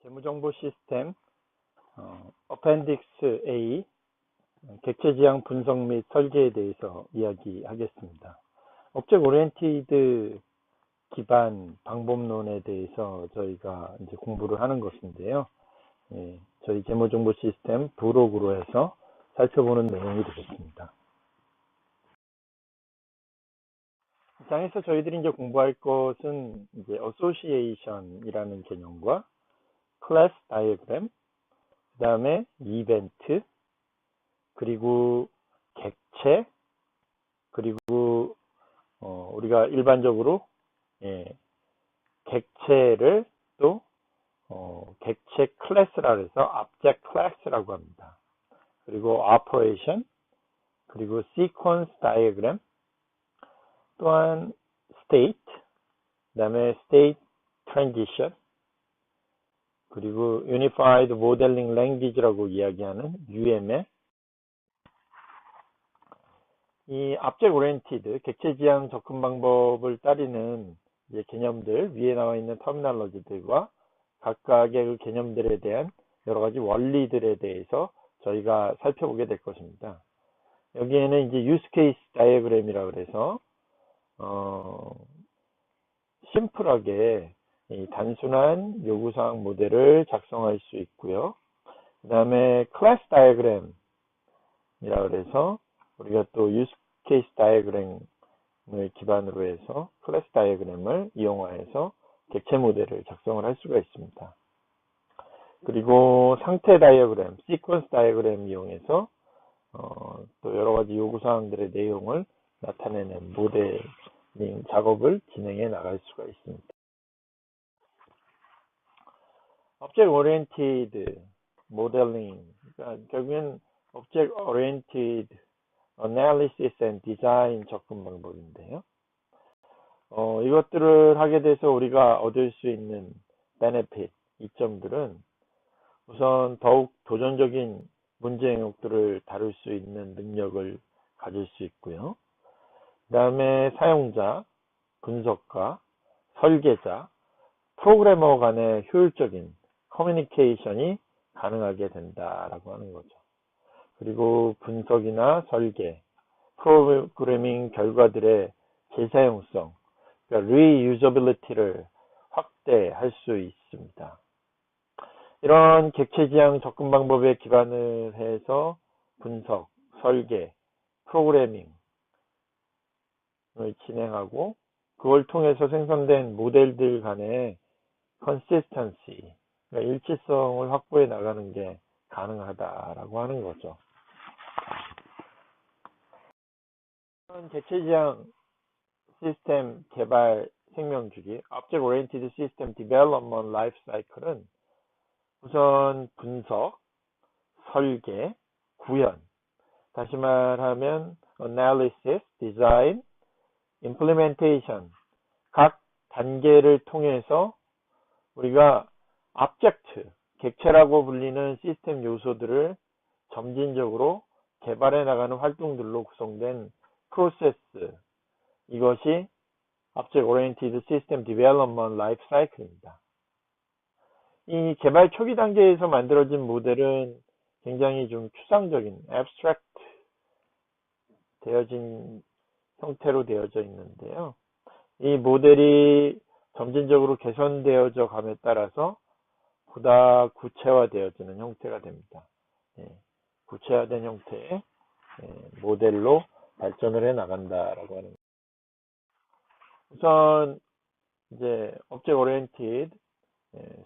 재무정보 시스템 어펜딕스 A 객체지향 분석 및 설계에 대해서 이야기하겠습니다. object oriented 기반 방법론에 대해서 저희가 이제 공부를 하는 것인데요. 저희 재무정보 시스템 부록으로 해서 살펴보는 내용이 되겠습니다. 이 장에서 저희들이 이제 공부할 것은 이제 association이라는 개념과 클래스 다이어그램, 그 다음에 이벤트, 그리고 객체, 그리고 우리가 일반적으로 객체를 또 객체 클래스라 해서 object class라고 합니다. 그리고 operation, 그리고 sequence diagram, 또한 state, 그 다음에 state transition, 그리고 Unified Modeling Language라고 이야기하는 UML, 이 Object Oriented 객체지향 접근 방법을 따르는 이제 개념들, 위에 나와 있는 터미널로지들과 각각의 그 개념들에 대한 여러 가지 원리들에 대해서 저희가 살펴보게 될 것입니다. 여기에는 이제 Use Case Diagram이라고 그래서 심플하게 이 단순한 요구사항 모델을 작성할 수 있고요. 그 다음에 클래스 다이어그램이라고 해서 우리가 또 유스 케이스 다이어그램을 기반으로 해서 클래스 다이어그램을 이용하여서 객체 모델을 작성을 할 수가 있습니다. 그리고 상태 다이어그램, 시퀀스 다이어그램 이용해서 또 여러 가지 요구사항들의 내용을 나타내는 모델링 작업을 진행해 나갈 수가 있습니다. Object Oriented Modeling, 그러니까 결국엔 Object Oriented Analysis and Design 접근 방법인데요. 이것들을 하게 돼서 우리가 얻을 수 있는 benefit, 이점들은 우선 더욱 도전적인 문제 영역들을 다룰 수 있는 능력을 가질 수 있고요. 그 다음에 사용자, 분석가, 설계자, 프로그래머 간의 효율적인 커뮤니케이션이 가능하게 된다라고 하는 거죠. 그리고 분석이나 설계, 프로그래밍 결과들의 재사용성, 그러니까 reusability를 확대할 수 있습니다. 이런 객체지향 접근 방법에 기반을 해서 분석, 설계, 프로그래밍을 진행하고 그걸 통해서 생성된 모델들 간의 consistency, 그러니까 일치성을 확보해 나가는 게 가능하다라고 하는 거죠. 객체지향 시스템 개발 생명주기, Object Oriented System Development Life Cycle은 우선 분석, 설계, 구현, 다시 말하면 Analysis, Design, Implementation 각 단계를 통해서 우리가 Object, 객체라고 불리는 시스템 요소들을 점진적으로 개발해 나가는 활동들로 구성된 프로세스, 이것이 Object Oriented System Development Life Cycle입니다. 이 개발 초기 단계에서 만들어진 모델은 굉장히 좀 추상적인, abstract 되어진 형태로 되어져 있는데요. 이 모델이 점진적으로 개선되어져 감에 따라서 보다 구체화되어지는 형태가 됩니다. 구체화된 형태의 모델로 발전을 해 나간다라고 하는. 우선 이제 Object Oriented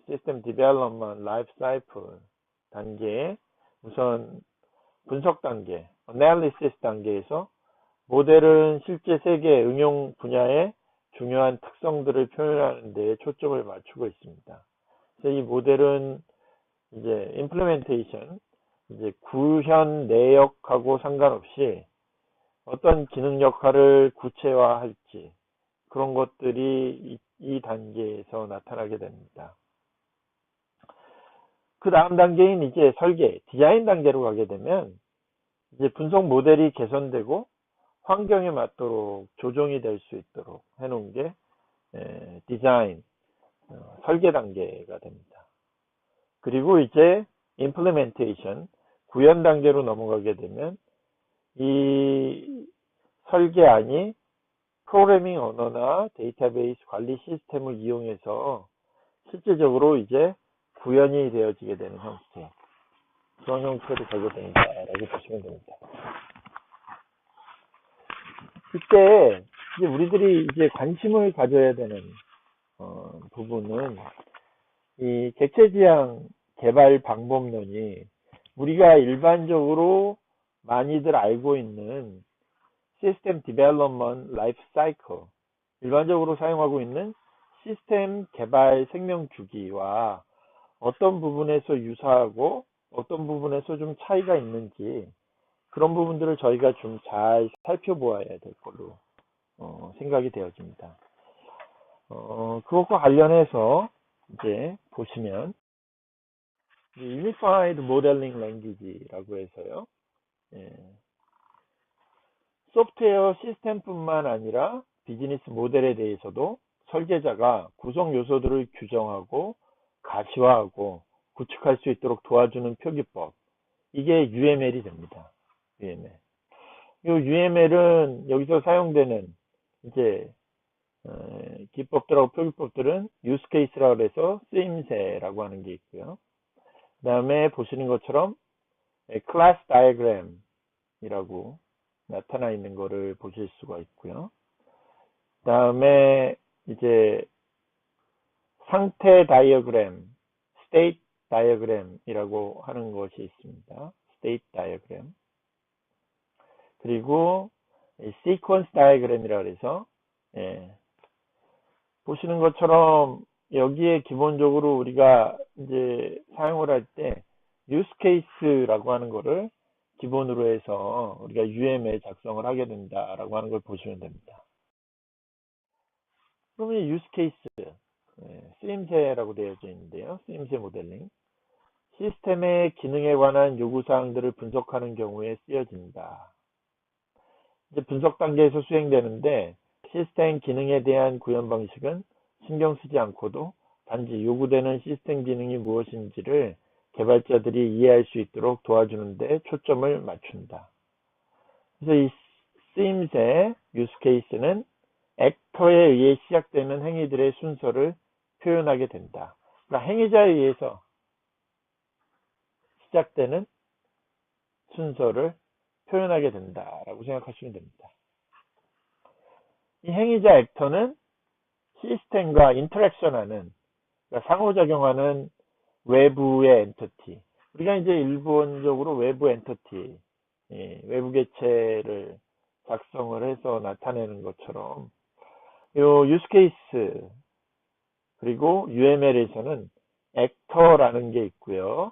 System Development Life Cycle 단계에 우선 분석 단계, Analysis 단계에서 모델은 실제 세계 응용 분야의 중요한 특성들을 표현하는 데 초점을 맞추고 있습니다. 그래서 이 모델은 이제 implementation, 이제 구현 내역하고 상관없이 어떤 기능 역할을 구체화할지 그런 것들이 이 단계에서 나타나게 됩니다. 그 다음 단계인 이제 설계, 디자인 단계로 가게 되면 이제 분석 모델이 개선되고 환경에 맞도록 조정이 될 수 있도록 해놓은 게 디자인, 설계 단계가 됩니다. 그리고 이제 implementation, 구현 단계로 넘어가게 되면 이 설계안이 프로그래밍 언어나 데이터베이스 관리 시스템을 이용해서 실제적으로 이제 구현이 되어지게 되는 형태, 그런 형태로 가게 된다라고 보시면 됩니다. 그때 이제 우리들이 이제 관심을 가져야 되는 부분은 이 객체지향 개발 방법론이 우리가 일반적으로 많이들 알고 있는 시스템 디벨롭먼트 라이프 사이클, 일반적으로 사용하고 있는 시스템 개발 생명 주기와 어떤 부분에서 유사하고 어떤 부분에서 좀 차이가 있는지, 그런 부분들을 저희가 좀 잘 살펴보아야 될 걸로 생각이 되어집니다. 그것과 관련해서 이제 보시면 Unified Modeling Language라고 해서요. 소프트웨어 시스템뿐만 아니라 비즈니스 모델에 대해서도 설계자가 구성 요소들을 규정하고 가시화하고 구축할 수 있도록 도와주는 표기법, 이게 UML이 됩니다. UML. 이 UML은 여기서 사용되는 이제 기법들하고 표기법들은 유스케이스라고 해서 쓰임새라고 하는 게 있고요. 그 다음에 보시는 것처럼 클래스 다이어그램이라고 나타나 있는 거를 보실 수가 있고요. 그 다음에 이제 상태 다이어그램, 스테이트 다이어그램이라고 하는 것이 있습니다. 스테이트 다이어그램. 그리고 시퀀스 다이어그램이라고 해서 보시는 것처럼 여기에 기본적으로 우리가 이제 사용을 할 때 유스 케이스라고 하는 거를 기본으로 해서 우리가 UML 작성을 하게 된다라고 하는 걸 보시면 됩니다. 그러면 유스 케이스, 쓰임새라고 되어져 있는데요. 쓰임새 모델링. 시스템의 기능에 관한 요구사항들을 분석하는 경우에 쓰여진다. 이제 분석 단계에서 수행되는데, 시스템 기능에 대한 구현 방식은 신경 쓰지 않고도 단지 요구되는 시스템 기능이 무엇인지를 개발자들이 이해할 수 있도록 도와주는 데 초점을 맞춘다. 그래서 이 쓰임새 유스 케이스는 액터에 의해 시작되는 행위들의 순서를 표현하게 된다. 그러니까 행위자에 의해서 시작되는 순서를 표현하게 된다라고 생각하시면 됩니다. 이 행위자 액터는 시스템과 인터랙션하는, 그러니까 상호작용하는 외부의 엔터티. 우리가 이제 일본적으로 외부 엔터티, 외부 객체를 작성을 해서 나타내는 것처럼, 요 유스케이스 그리고 UML에서는 액터라는 게 있고요.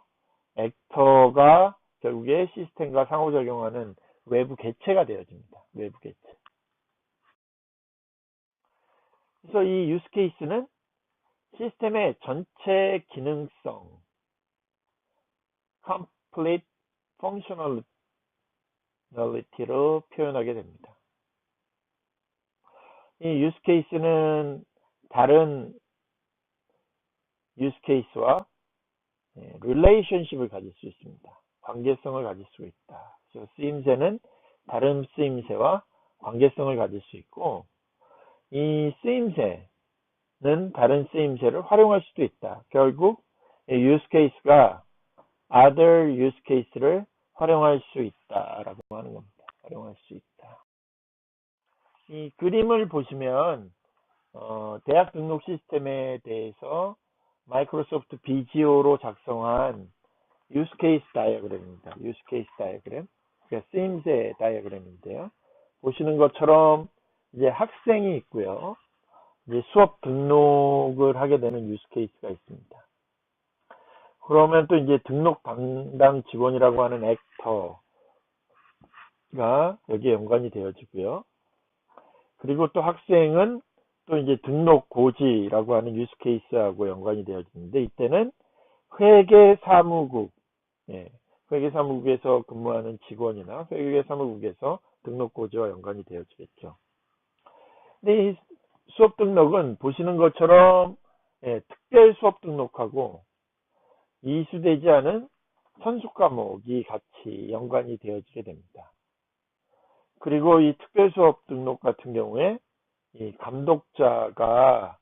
액터가 결국에 시스템과 상호작용하는 외부 객체가 되어집니다. 외부 객체. 그래서 이 유스케이스는 시스템의 전체 기능성, complete functionality로 표현하게 됩니다. 이 유스케이스는 다른 유스케이스와 릴레이션십을 가질 수 있습니다. 관계성을 가질 수 있다. 그래서 쓰임새는 다른 쓰임새와 관계성을 가질 수 있고, 이 쓰임새는 다른 쓰임새를 활용할 수도 있다. 결국 use case가 other use case를 활용할 수 있다라고 하는 겁니다. 활용할 수 있다. 이 그림을 보시면 대학 등록 시스템에 대해서 마이크로소프트 비지오로 작성한 use case 다이어그램입니다. use case 다이어그램. 그러니까 쓰임새 다이어그램인데요. 보시는 것처럼 이제 학생이 있고요. 이제 수업 등록을 하게 되는 use case가 있습니다. 그러면 또 이제 등록 담당 직원이라고 하는 액터가 여기에 연관이 되어지고요. 그리고 또 학생은 또 이제 등록 고지라고 하는 use case하고 연관이 되어지는데, 이때는 회계사무국, 회계사무국에서 근무하는 직원이나 회계사무국에서 등록 고지와 연관이 되어지겠죠. 근데 이 수업 등록은 보시는 것처럼 특별 수업 등록하고 이수되지 않은 선수 과목이 같이 연관이 되어지게 됩니다. 그리고 이 특별 수업 등록 같은 경우에 이 감독자가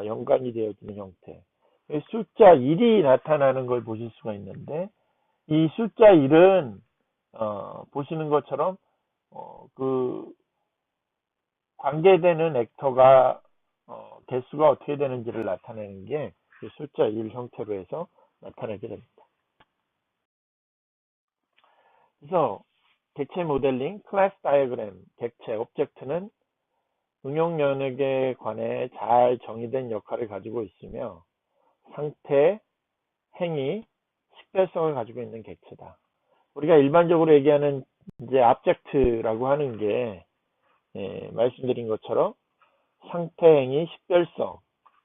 연관이 되어지는 형태. 숫자 1이 나타나는 걸 보실 수가 있는데, 이 숫자 1은 보시는 것처럼 그 관계되는 액터가 개수가 어떻게 되는지를 나타내는 게 그 숫자 1 형태로 해서 나타내게 됩니다. 그래서 객체 모델링, 클래스 다이어그램, 객체, 오브젝트는 응용 영역에 관해 잘 정의된 역할을 가지고 있으며 상태, 행위, 식별성을 가지고 있는 객체다. 우리가 일반적으로 얘기하는 이제 오브젝트라고 하는 게 말씀드린 것처럼 상태, 행위, 식별성이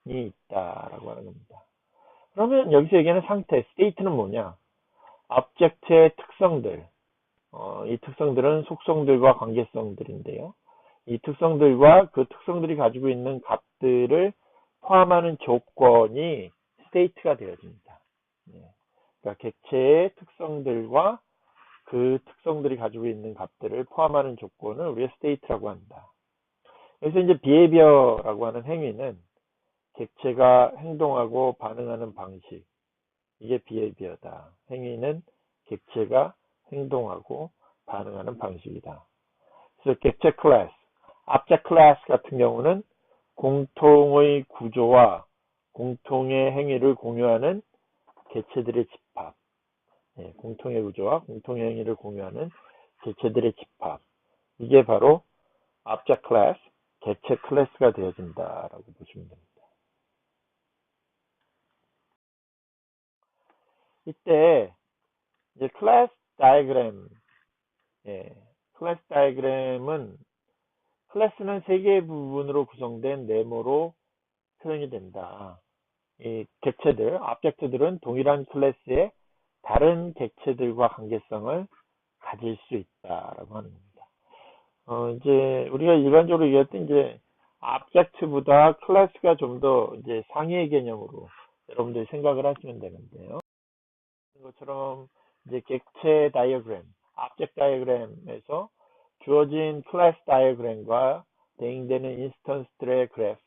있다라고 하는 겁니다. 그러면 여기서 얘기하는 상태, 스테이트는 뭐냐? 오브젝트의 특성들, 이 특성들은 속성들과 관계성들인데요. 이 특성들과 그 특성들이 가지고 있는 값들을 포함하는 조건이 스테이트가 되어집니다. 그러니까 객체의 특성들과 그 특성들이 가지고 있는 값들을 포함하는 조건을 우리가 스테이트라고 한다. 그래서 이제 비헤이비어라고 하는 행위는 객체가 행동하고 반응하는 방식, 이게 비헤이비어다. 행위는 객체가 행동하고 반응하는 방식이다. 그래서 객체 클래스, 오브젝트 클래스 같은 경우는 공통의 구조와 공통의 행위를 공유하는 객체들의 집합, 공통의 구조와 공통의 행위를 공유하는 객체들의 집합, 이게 바로 오브젝트 클래스, 객체 클래스가 되어진다라고 보시면 됩니다. 이때 이제 클래스 다이어그램, 클래스 다이어그램은 클래스는 세 개의 부분으로 구성된 네모로 표현이 된다. 이 객체들, 오브젝트들은 동일한 클래스의 다른 객체들과 관계성을 가질 수 있다라고 하는 겁니다. 이제 우리가 일반적으로 얘기했던 이제 오브젝트보다 클래스가 좀 더 이제 상위의 개념으로 여러분들이 생각을 하시면 되는데요. 것처럼 이제 객체 다이어그램, 오브젝트 다이어그램에서 주어진 클래스 다이어그램과 대응되는 인스턴스들의 그래프,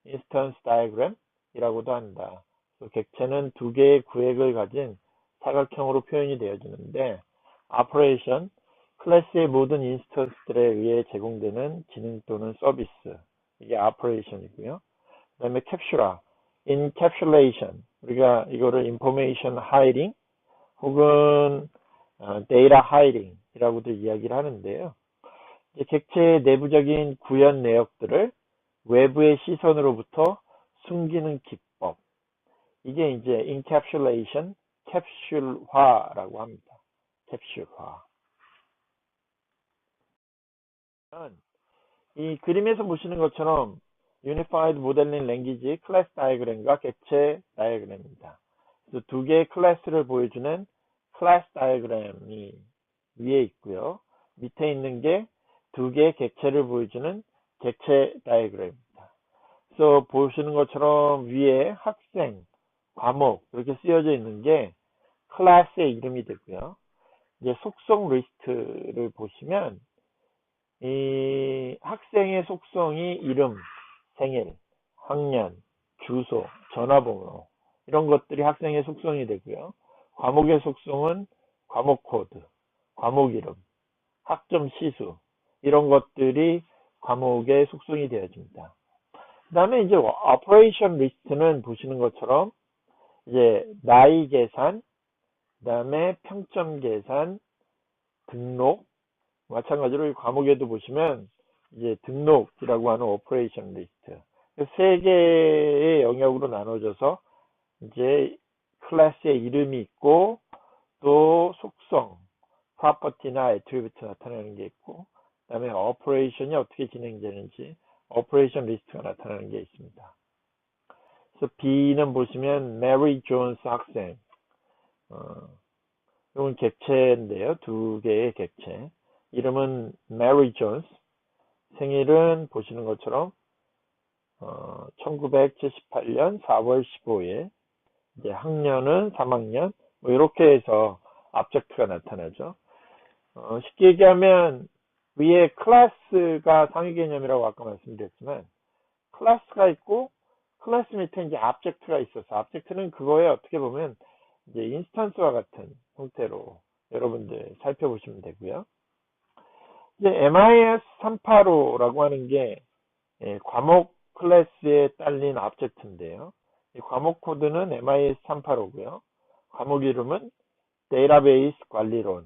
인스턴스 다이어그램이라고도 한다. 객체는 두 개의 구획을 가진 사각형으로 표현이 되어지는데, 오퍼레이션, 클래스의 모든 인스턴스들에 의해 제공되는 기능 또는 서비스, 이게 오퍼레이션이고요. 그 다음에 캡슐화, encapsulation, 우리가 이거를 information hiding 혹은 data hiding이라고도 이야기를 하는데요. 객체의 내부적인 구현 내역들을 외부의 시선으로부터 숨기는 기법, 이게 이제 encapsulation, 캡슐화라고 합니다. 캡슐화. 이 그림에서 보시는 것처럼 Unified Modeling Language 클래스 다이어그램과 객체 다이어그램입니다. 그래서 두 개의 클래스를 보여주는 클래스 다이어그램이 위에 있고요. 밑에 있는 게 두 개의 객체를 보여주는 객체 다이어그램입니다. 그래서 보시는 것처럼 위에 학생, 과목 이렇게 쓰여져 있는 게 클래스의 이름이 되고요. 이제 속성 리스트를 보시면 이 학생의 속성이 이름, 생일, 학년, 주소, 전화번호 이런 것들이 학생의 속성이 되고요. 과목의 속성은 과목 코드, 과목 이름, 학점 시수 이런 것들이 과목의 속성이 되어집니다. 그 다음에 이제 오퍼레이션 리스트는 보시는 것처럼 이제 나이 계산, 그 다음에 평점 계산, 등록, 마찬가지로 과목에도 보시면 이제 등록이라고 하는 오퍼레이션 리스트 세 개의 영역으로 나눠져서 이제 클래스의 이름이 있고 또 속성, 프로퍼티나 애트리뷰트 나타나는 게 있고 그 다음에 오퍼레이션이 어떻게 진행되는지 오퍼레이션 리스트가 나타나는 게 있습니다. 그래서 B는 보시면 메리 존스 학생, 이건 객체인데요. 두 개의 객체. 이름은 메리 존스, 생일은 보시는 것처럼 1978년 4월 15일, 이제 학년은 3학년, 뭐 이렇게 해서 object가 나타나죠. 쉽게 얘기하면 위에 클래스가 상위 개념이라고 아까 말씀드렸지만 클래스가 있고 클래스 밑에 이제 object가 있어서 object는 그거에 어떻게 보면 이제 인스턴스와 같은 형태로 여러분들 살펴보시면 되고요. 이제 MIS 385라고 하는 게 과목 클래스에 딸린 object인데요. 이 과목 코드는 MIS 385고요. 과목 이름은 데이터베이스 관리론,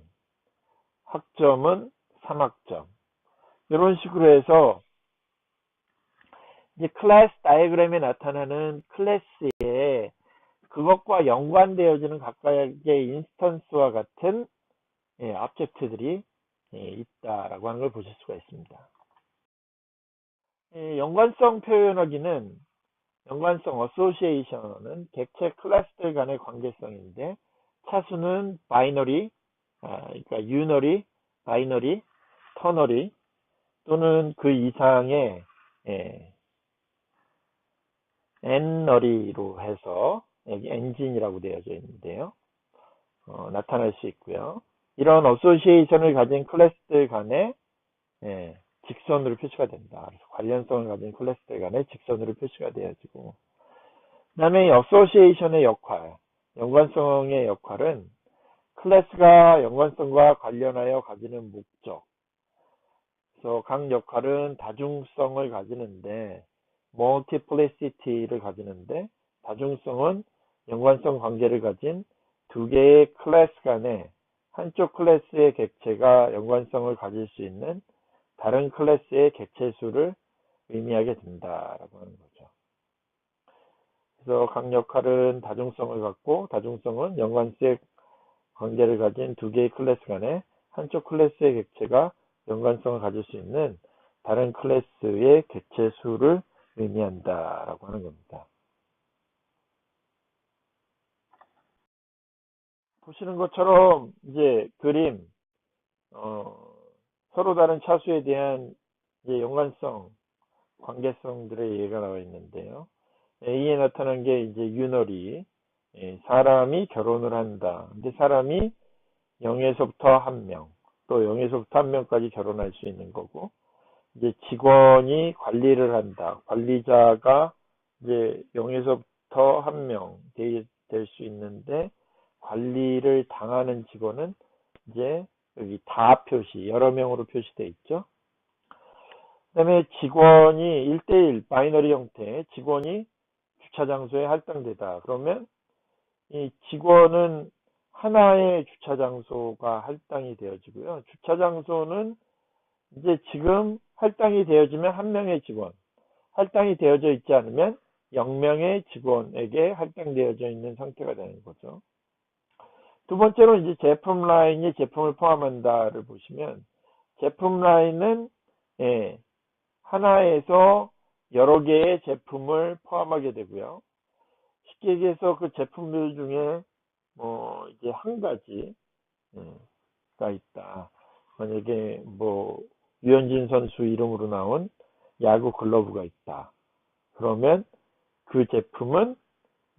학점은 3학점. 이런 식으로 해서 이제 클래스 다이어그램에 나타나는 클래스에 그것과 연관되어지는 각각의 인스턴스와 같은 object들이 있다라고 하는 걸 보실 수가 있습니다. 연관성 표현하기는 연관성 어소시에이션은 객체 클래스들 간의 관계성인데 차수는 바이너리, 그러니까 유너리, 바이너리, 터너리 또는 그 이상의 n너리로 해서 여기 엔진이라고 되어져 있는데요. 나타날 수 있고요. 이런 어소시에이션을 가진 클래스들 간에 직선으로 표시가 된다. 그래서 관련성을 가진 클래스들 간에 직선으로 표시가 되어지고, 그 다음에 어소시에이션의 역할, 연관성의 역할은 클래스가 연관성과 관련하여 가지는 목적, 그래서 각 역할은 다중성을 가지는데 multiplicity를 가지는데 다중성은 연관성 관계를 가진 두 개의 클래스 간에 한쪽 클래스의 객체가 연관성을 가질 수 있는 다른 클래스의 객체 수를 의미하게 된다라고 하는 거죠. 그래서 각 역할은 다중성을 갖고 다중성은 연관성 관계를 가진 두 개의 클래스 간에 한쪽 클래스의 객체가 연관성을 가질 수 있는 다른 클래스의 객체 수를 의미한다라고 하는 겁니다. 보시는 것처럼 이제 그림 서로 다른 차수에 대한 이제 연관성, 관계성들의 예가 나와 있는데요. A에 나타난 게 이제 유너리, 사람이 결혼을 한다. 근데 사람이 0에서부터 1명, 또 0에서부터 1명까지 결혼할 수 있는 거고, 이제 직원이 관리를 한다. 관리자가 이제 0에서부터 1명 될 수 있는데, 관리를 당하는 직원은 이제 여기 다 표시, 여러 명으로 표시되어 있죠. 그 다음에 직원이 1대1 바이너리 형태, 직원이 주차 장소에 할당되다. 그러면 이 직원은 하나의 주차 장소가 할당이 되어지고요. 주차 장소는 이제 지금 할당이 되어지면 한 명의 직원, 할당이 되어져 있지 않으면 0명의 직원에게 할당되어져 있는 상태가 되는 거죠. 두 번째로 이제 제품 라인이 제품을 포함한다를 보시면 제품 라인은 하나에서 여러 개의 제품을 포함하게 되고요. 쉽게 얘기해서 그 제품들 중에 뭐 이제 한 가지가 있다. 만약에 뭐 유현진 선수 이름으로 나온 야구 글러브가 있다. 그러면 그 제품은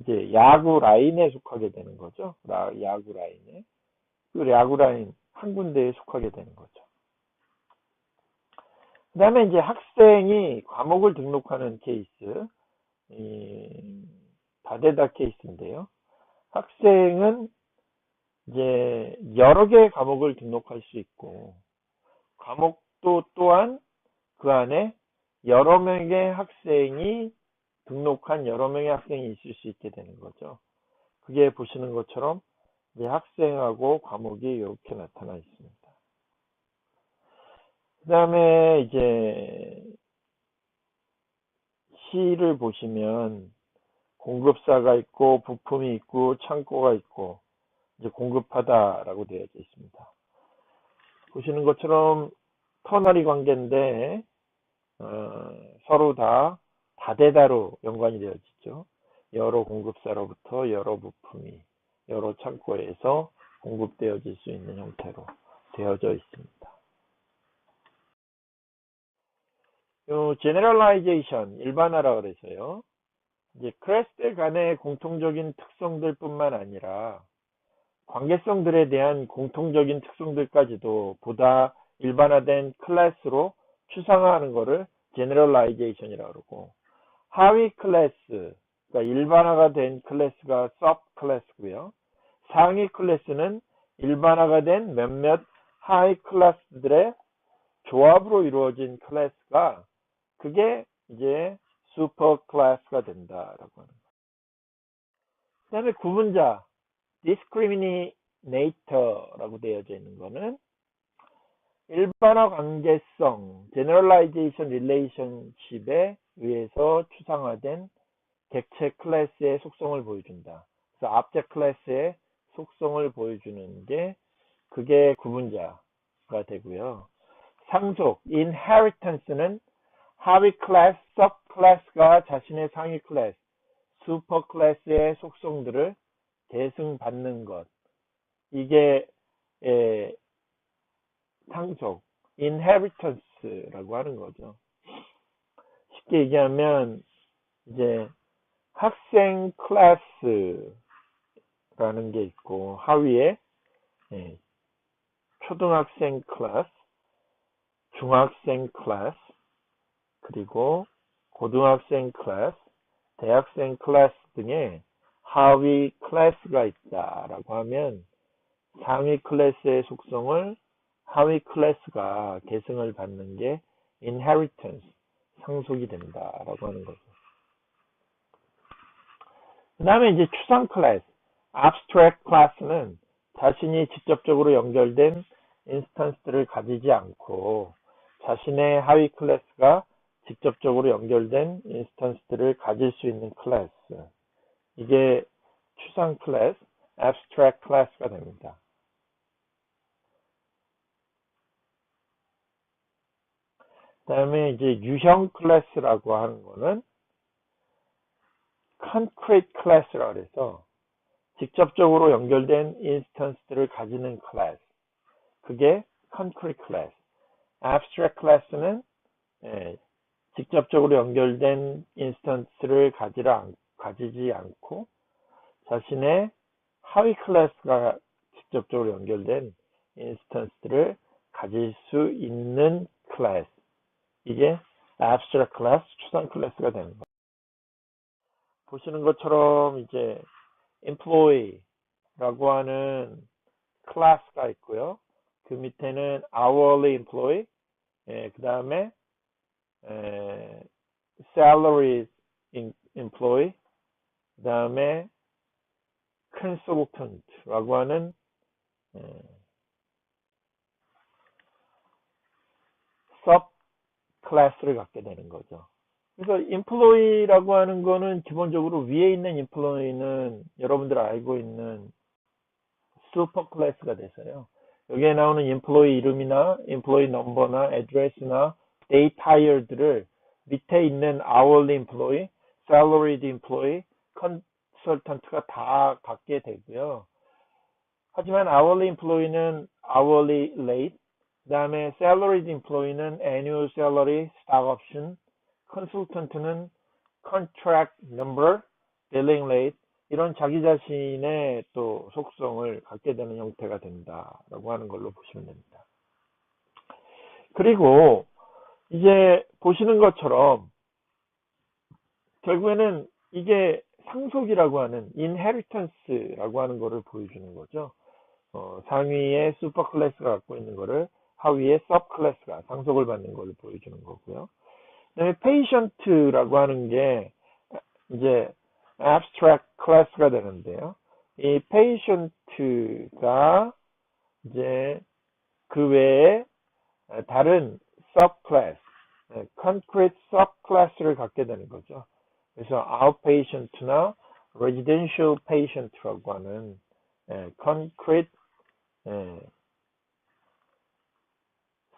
이제 야구 라인에 속하게 되는 거죠. 야구 라인에. 그 야구 라인 한 군데에 속하게 되는 거죠. 그 다음에 이제 학생이 과목을 등록하는 케이스, 다대다 케이스인데요. 학생은 이제 여러 개의 과목을 등록할 수 있고, 과목도 또한 그 안에 여러 명의 학생이 등록한 여러 명의 학생이 있을 수 있게 되는 거죠. 그게 보시는 것처럼 이제 학생하고 과목이 이렇게 나타나 있습니다. 그 다음에 이제 C를 보시면 공급사가 있고 부품이 있고 창고가 있고 이제 공급하다라고 되어져 있습니다. 보시는 것처럼 터널이 관계인데 서로 다 다대다로 연관이 되어지죠. 여러 공급사로부터 여러 부품이 여러 창고에서 공급되어질 수 있는 형태로 되어져 있습니다. generalization, 일반화라 그래서요. 이제 클래스들 간의 공통적인 특성들뿐만 아니라 관계성들에 대한 공통적인 특성들까지도 보다 일반화된 클래스로 추상화하는 것을 제너럴라이제이션이라고 그러고, 하위 클래스, 그러니까 일반화가 된 클래스가 서브 클래스고요. 상위 클래스는 일반화가 된 몇몇 하위 클래스들의 조합으로 이루어진 클래스가, 그게 이제 슈퍼 클래스가 된다라고 하는 거예요. 그 다음에 구분자 discriminator라고 되어져 있는 거는 일반화 관계성 generalization relationship에 의해서 추상화된 객체 클래스의 속성을 보여준다. 그래서 object 클래스의 속성을 보여주는 게 그게 구분자가 되고요. 상속 inheritance는 하위 클래스, 서브 클래스가 자신의 상위 클래스, 슈퍼 클래스의 속성들을 계승받는 것. 이게 상속, inheritance라고 하는 거죠. 쉽게 얘기하면 이제 학생 클래스라는 게 있고, 하위에 초등학생 클래스, 중학생 클래스, 그리고 고등학생 클래스, 대학생 클래스 등의 하위 클래스가 있다라고 하면 상위 클래스의 속성을 하위 클래스가 계승을 받는 게 inheritance, 상속이 된다라고 하는 거죠. 그 다음에 이제 추상 클래스, abstract class는 자신이 직접적으로 연결된 인스턴스들을 가지지 않고 자신의 하위 클래스가 직접적으로 연결된 인스턴스들을 가질 수 있는 클래스. 이게 추상 클래스, abstract class가 됩니다. 그 다음에 이제 유형 클래스라고 하는 거는 concrete class라고 해서 직접적으로 연결된 인스턴스들을 가지는 클래스. 그게 concrete class. abstract class는 직접적으로 연결된 인스턴스를 가지지 않고 자신의 하위 클래스가 직접적으로 연결된 인스턴스들을 가질 수 있는 클래스. 이게 abstract class, 추상 클래스가 되는 거예요. 보시는 것처럼 이제 employee라고 하는 클래스가 있고요. 그 밑에는 hourly employee, 그 다음에 salaried employee, 그 다음에 consultant라고 하는 sub 클래스를 갖게 되는 거죠. 그래서 employee라고 하는 거는 기본적으로 위에 있는 employee는 여러분들 알고 있는 슈퍼 클래스가 돼서요. 여기에 나오는 employee 이름이나 employee 넘버나 address나 date hired를 밑에 있는 hourly employee, salaried employee, consultant가 다 갖게 되고요. 하지만 hourly employee는 hourly rate, 그 다음에 salaried employee는 annual salary, stock option, consultant는 contract number, billing rate, 이런 자기 자신의 또 속성을 갖게 되는 형태가 된다라고 하는 걸로 보시면 됩니다. 그리고 이제 보시는 것처럼 결국에는 이게 상속이라고 하는 inheritance라고 하는 거를 보여주는 거죠. 상위의 슈퍼 클래스가 갖고 있는 거를 하위의 서브 클래스가 상속을 받는 것을 보여주는 거고요. 그다음에 patient라고 하는 게 이제 abstract class가 되는데요. 이 patient가 이제 그 외에 다른 subclass, concrete subclass를 갖게 되는 거죠. 그래서 outpatient나 residential patient라고 하는 concrete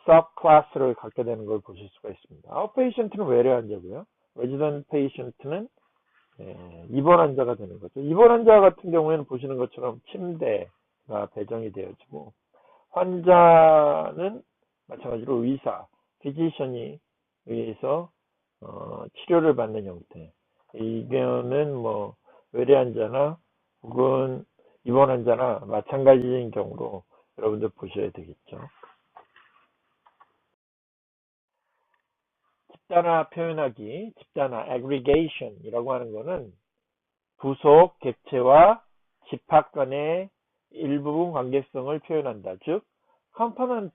subclass를 갖게 되는 걸 보실 수가 있습니다. outpatient는 외래 환자고요. resident patient는 입원 환자가 되는 거죠. 입원 환자 같은 경우에는 보시는 것처럼 침대가 배정이 되어지고, 환자는 마찬가지로 의사, 피지션이 의해서 치료를 받는 형태. 이거는 뭐 외래 환자나 혹은 입원 환자나 마찬가지인 경우로 여러분들 보셔야 되겠죠. 집단화 표현하기, 집단화 aggregation이라고 하는 거는 부속 객체와 집합 간의 일부분 관계성을 표현한다. 즉, component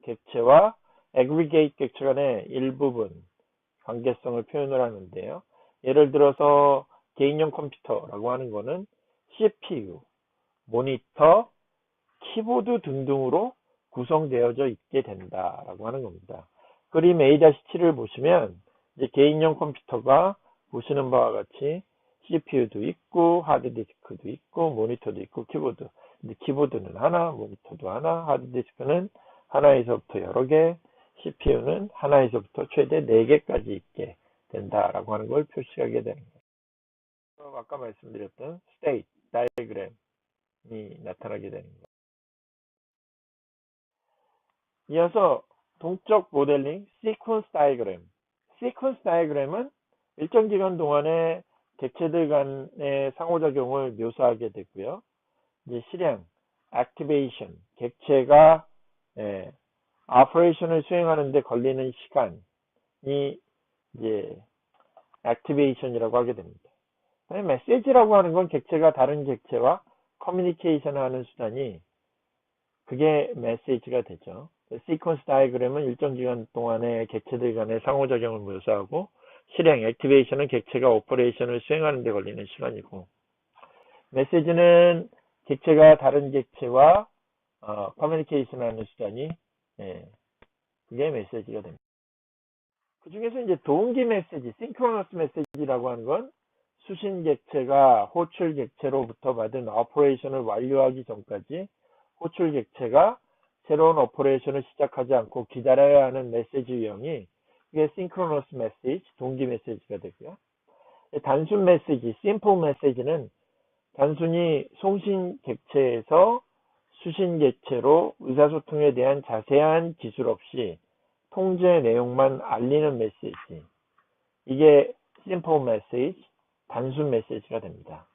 객체와 aggregate 객체 간의 일부분 관계성을 표현을 하는데요. 예를 들어서 개인용 컴퓨터라고 하는 거는 CPU, 모니터, 키보드 등등으로 구성되어져 있게 된다라고 하는 겁니다. 그림 A-7을 보시면 이제 개인용 컴퓨터가 보시는 바와 같이 CPU도 있고 하드디스크도 있고 모니터도 있고 키보드. 근데 키보드는 하나, 모니터도 하나, 하드디스크는 하나에서부터 여러 개, CPU는 하나에서부터 최대 4개까지 있게 된다라고 하는 걸 표시하게 되는 거예요. 아까 말씀드렸던 스테이트 다이어그램이 나타나게 되는 거예요. 이어서 동적 모델링 시퀀스 다이어그램. 시퀀스 다이어그램은 일정 기간 동안에 객체들 간의 상호작용을 묘사하게 되고요. 이제 실행, 액티베이션, 객체가 오퍼레이션을 수행하는데 걸리는 시간이 이제 액티베이션이라고 하게 됩니다. 메시지라고 하는 건 객체가 다른 객체와 커뮤니케이션 하는 수단이 그게 메시지가 되죠. 시퀀스 다이어그램은 일정 기간 동안의 객체들 간의 상호작용을 묘사하고 실행, 액티베이션은 객체가 오퍼레이션을 수행하는 데 걸리는 시간이고 메시지는 객체가 다른 객체와 커뮤니케이션 하는 수단이 그게 메시지가 됩니다. 그 중에서 이제 동기 메시지, 싱크로너스 메시지라고 하는 건 수신 객체가 호출 객체로부터 받은 오퍼레이션을 완료하기 전까지 호출 객체가 새로운 오퍼레이션을 시작하지 않고 기다려야 하는 메시지 유형이 이게 싱크로너스 메시지, 동기 메시지가 되고요. 단순 메시지, 심플 메시지는 단순히 송신 객체에서 수신 객체로 의사소통에 대한 자세한 기술 없이 통제 내용만 알리는 메시지. 이게 심플 메시지, 단순 메시지가 됩니다.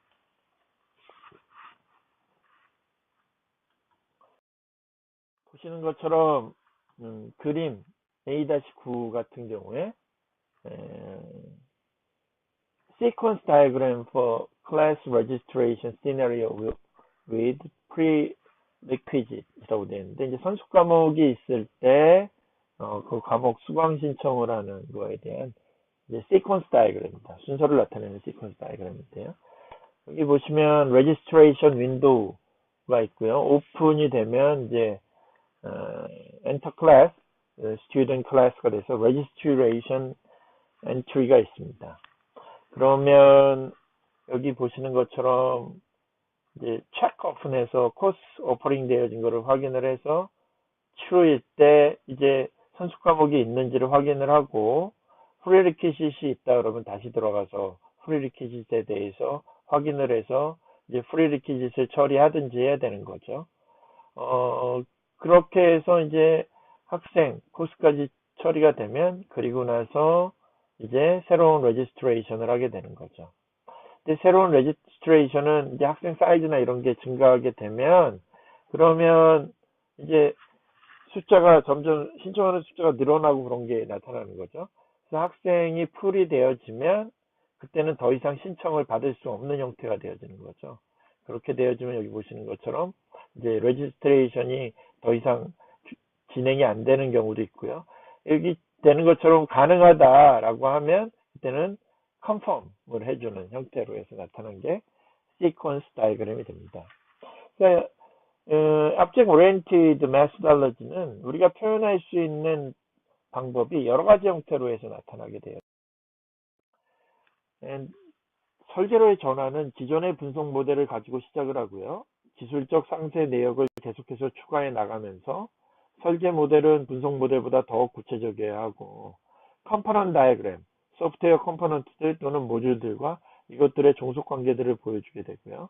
보시는 것처럼 그림 A-9 같은 경우에 sequence diagram for class registration scenario with prerequisite이라고 되어 있는데 이제 선수 과목이 있을 때 그 과목 수강 신청을 하는 거에 대한 이제 sequence diagram입니다. 순서를 나타내는 sequence diagram인데요. 여기 보시면 registration window가 있고요. 오픈이 되면 이제 enter class, student class가 돼서 registration entry가 있습니다. 그러면 여기 보시는 것처럼 이제 check open해서 코스 오퍼링 되어진 것을 확인을 해서 true일 때 이제 선수 과목이 있는지를 확인을 하고 프리리퀴짓이 있다 그러면 다시 들어가서 프리리퀴짓에 대해서 확인을 해서 이제 프리리퀴짓을 처리하든지 해야 되는 거죠. 그렇게 해서 이제 학생 코스까지 처리가 되면 그리고 나서 이제 새로운 레지스트레이션을 하게 되는 거죠. 근데 새로운 레지스트레이션은 이제 학생 사이즈나 이런 게 증가하게 되면 그러면 이제 숫자가 점점 신청하는 숫자가 늘어나고 그런 게 나타나는 거죠. 그래서 학생이 풀이 되어지면 그때는 더 이상 신청을 받을 수 없는 형태가 되어지는 거죠. 그렇게 되어지면 여기 보시는 것처럼 이제 레지스트레이션이 더 이상 진행이 안 되는 경우도 있고요. 여기 되는 것처럼 가능하다라고 하면 그때는 컨펌을 해주는 형태로 해서 나타난 게 시퀀스 다이어그램이 됩니다. 그러니까 Object Oriented Methodology는 우리가 표현할 수 있는 방법이 여러 가지 형태로 해서 나타나게 돼요. 설계로의 전환은 기존의 분석 모델을 가지고 시작을 하고요. 기술적 상세 내역을 계속해서 추가해 나가면서 설계 모델은 분석 모델보다 더 구체적이어야 하고 컴포넌트 다이어그램, 소프트웨어 컴포넌트들 또는 모듈들과 이것들의 종속 관계들을 보여주게 되고요.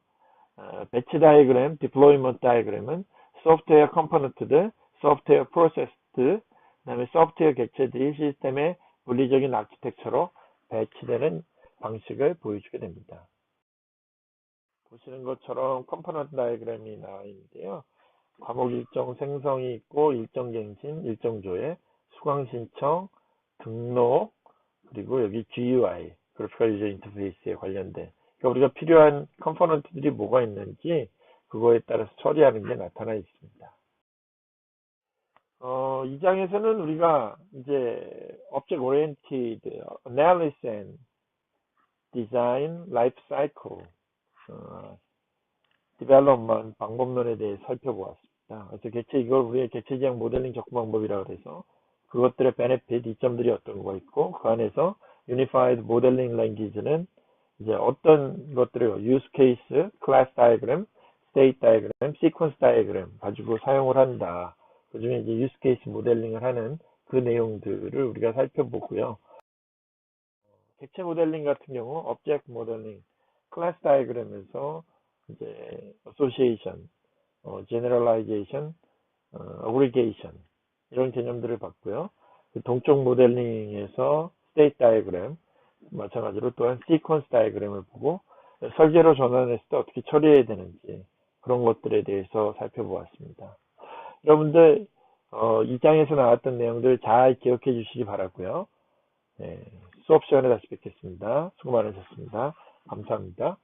배치 다이어그램, 디플로이먼트 다이어그램은 소프트웨어 컴포넌트들, 소프트웨어 프로세스들, 그다음에 소프트웨어 객체들이 시스템의 물리적인 아키텍처로 배치되는 방식을 보여주게 됩니다. 보시는 것처럼 컴포넌트 다이어그램이 나와 있는데요. 과목 일정 생성이 있고 일정 갱신, 일정 조회, 수강 신청, 등록, 그리고 여기 GUI, 그래픽컬 유저 인터페이스에 관련된, 그러니까 우리가 필요한 컴포넌트들이 뭐가 있는지 그거에 따라서 처리하는 게 나타나 있습니다. 이 장에서는 우리가 이제 Object Oriented Analysis and Design Life Cycle Development 방법론에 대해 살펴보았습니다. 그래서 이걸 우리의 객체 지향 모델링 접근 방법이라고 해서 그것들의 베네핏, 이점들이 어떤 거 있고, 그 안에서 Unified Modeling Language는 이제 어떤 것들을 Use Case, Class Diagram, State Diagram, Sequence Diagram 가지고 사용을 한다. 그 중에 이제 Use Case 모델링을 하는 그 내용들을 우리가 살펴보고요. 객체 모델링 같은 경우, Object Modeling, Class Diagram에서 이제 Association, Generalization, Aggregation 이런 개념들을 봤고요. 동적 모델링에서 State Diagram, 마찬가지로 또한 Sequence Diagram을 보고 설계로 전환했을 때 어떻게 처리해야 되는지 그런 것들에 대해서 살펴보았습니다. 여러분들 이 장에서 나왔던 내용들 잘 기억해 주시기 바라고요. 네, 수업 시간에 다시 뵙겠습니다. 수고 많으셨습니다. 감사합니다.